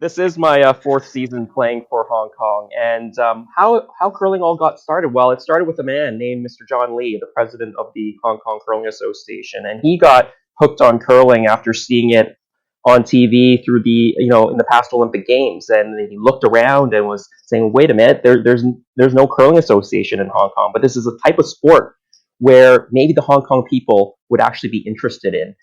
This is my fourth season playing for Hong Kong, and how curling all got started. Well, it started with a man named Mr. John Lee, the president of the Hong Kong Curling Association, and he got hooked on curling after seeing it on TV through in the past Olympic Games, and he looked around and was saying, "Wait a minute, there's no curling association in Hong Kong, but this is a type of sport where maybe the Hong Kong people would actually be interested in."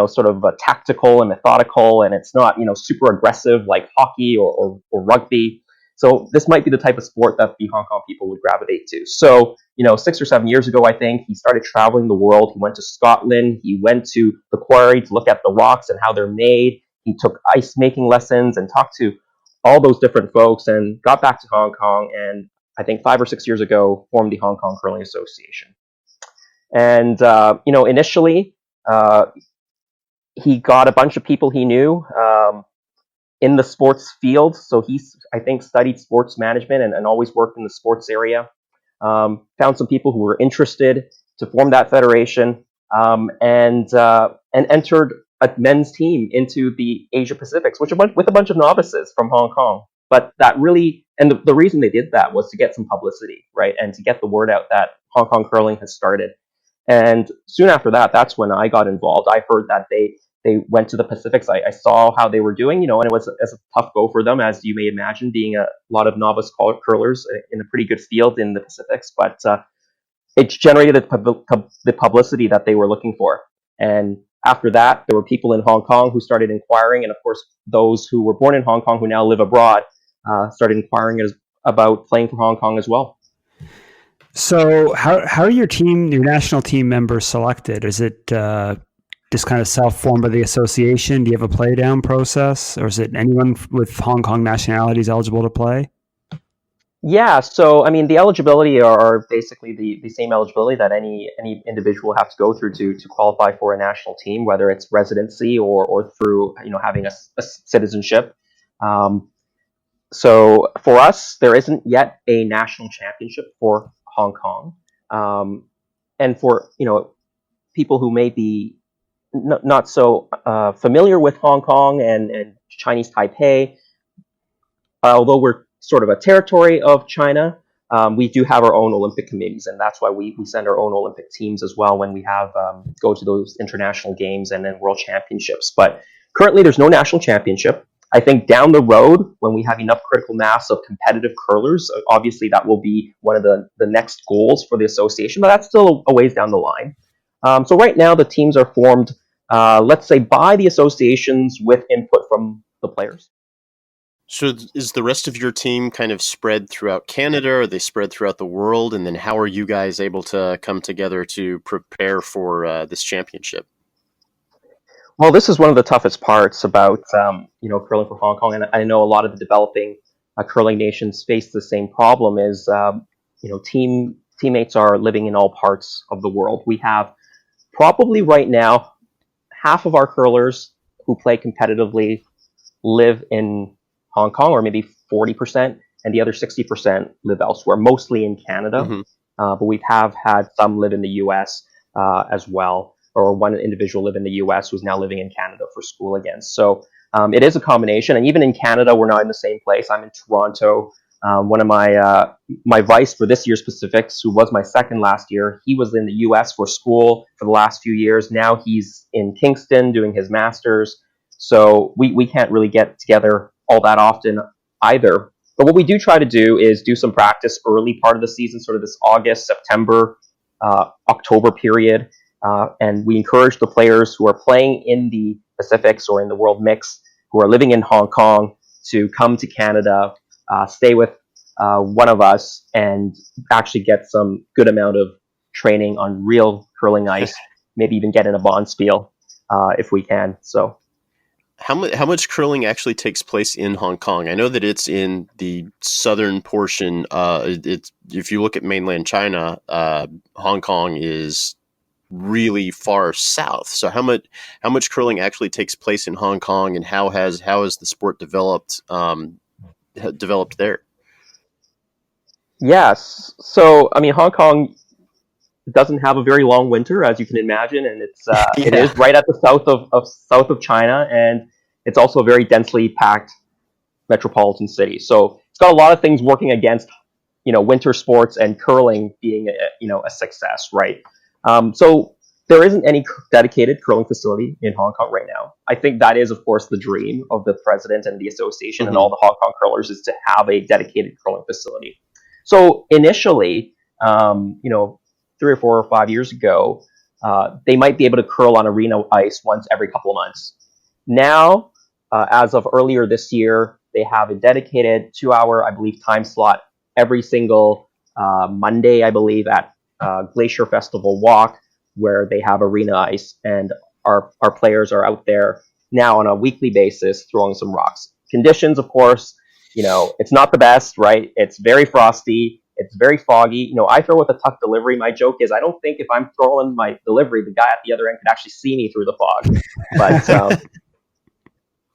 Sort of tactical and methodical, and it's not, super aggressive like hockey or rugby. So this might be the type of sport that the Hong Kong people would gravitate to. So, 6 or 7 years ago, I think, he started traveling the world. He went to Scotland. He went to the quarry to look at the rocks and how they're made. He took ice making lessons and talked to all those different folks and got back to Hong Kong. And I think 5 or 6 years ago, formed the Hong Kong Curling Association. And, initially, he got a bunch of people he knew in the sports field. So he's, I think, studied sports management and always worked in the sports area. Found some people who were interested to form that federation, and entered a men's team into the Asia Pacifics, with a bunch of novices from Hong Kong. But that really, and the reason they did that was to get some publicity, right, and to get the word out that Hong Kong curling has started. And soon after that, that's when I got involved. I heard that they went to the Pacifics. I saw how they were doing, and it was a tough go for them, as you may imagine, being a lot of novice curlers in a pretty good field in the Pacifics. But it generated the publicity that they were looking for. And after that, there were people in Hong Kong who started inquiring, and of course, those who were born in Hong Kong who now live abroad started inquiring about playing for Hong Kong as well. So how are your national team members selected? Is it just kind of self-formed by the association? Do you have a play-down process, or is it anyone with Hong Kong nationality is eligible to play? Yeah, so I mean, the eligibility are basically the same eligibility that any individual will have to go through to qualify for a national team, whether it's residency or through having a citizenship. So for us, there isn't yet a national championship for Hong Kong, and for people who may be not so familiar with Hong Kong and Chinese Taipei, although we're sort of a territory of China, we do have our own Olympic committees, and that's why we send our own Olympic teams as well when we have go to those international games and then world championships. But currently, there's no national championship. I think down the road, when we have enough critical mass of competitive curlers, obviously that will be one of the next goals for the association, but that's still a ways down the line. So right now, the teams are formed, let's say, by the associations with input from the players. So is the rest of your team kind of spread throughout Canada? Are they spread throughout the world? And then how are you guys able to come together to prepare for this championship? Well, this is one of the toughest parts about curling for Hong Kong, and I know a lot of the developing curling nations face the same problem. Is teammates are living in all parts of the world. We have probably right now half of our curlers who play competitively live in Hong Kong, or maybe 40%, and the other 60% live elsewhere, mostly in Canada. Mm-hmm. But we have had some live in the U.S. As well. Or one individual live in the U.S. who's now living in Canada for school again. So it is a combination. And even in Canada, we're not in the same place. I'm in Toronto. One of my vice for this year's Pacifics, who was my second last year, he was in the U.S. for school for the last few years. Now he's in Kingston doing his master's. So we can't really get together all that often either. But what we do try to do is do some practice early part of the season, sort of this August, September, October period. And we encourage the players who are playing in the Pacifics or in the World Mix, who are living in Hong Kong, to come to Canada, stay with one of us, and actually get some good amount of training on real curling ice, maybe even get in a bonspiel if we can. So, how much curling actually takes place in Hong Kong? I know that it's in the southern portion. If you look at mainland China, Hong Kong is really far south. So how much curling actually takes place in Hong Kong, and how has the sport developed there? Yes. So I mean, Hong Kong doesn't have a very long winter, as you can imagine, and it is right at the south of China, and it's also a very densely packed metropolitan city. So it's got a lot of things working against, winter sports and curling being a success, right? So there isn't any dedicated curling facility in Hong Kong right now. I think that is, of course, the dream of the president and the association and all the Hong Kong curlers is to have a dedicated curling facility. So initially, 3 or 4 or 5 years ago, they might be able to curl on arena ice once every couple of months. Now, as of earlier this year, they have a dedicated 2-hour, I believe, time slot every single Monday, I believe, at Glacier Festival Walk, where they have arena ice, and our players are out there now on a weekly basis throwing some rocks. Conditions, of course, it's not the best, right? It's very frosty. It's very foggy. I throw with a tuck delivery. My joke is I don't think if I'm throwing my delivery, the guy at the other end could actually see me through the fog.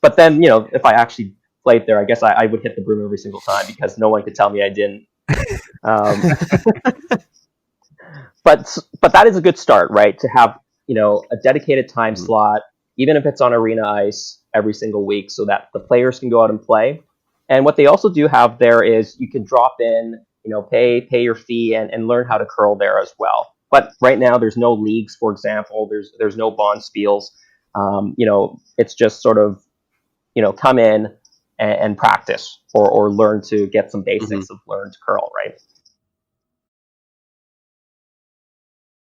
But then, if I actually played there, I guess I would hit the broom every single time because no one could tell me I didn't. But that is a good start, right? To have a dedicated time slot, even if it's on arena ice every single week, so that the players can go out and play. And what they also do have there is you can drop in, pay your fee and learn how to curl there as well. But right now there's no leagues, for example. There's no bond spiels. It's just sort of come in and practice or learn to get some basics of learn to curl, right?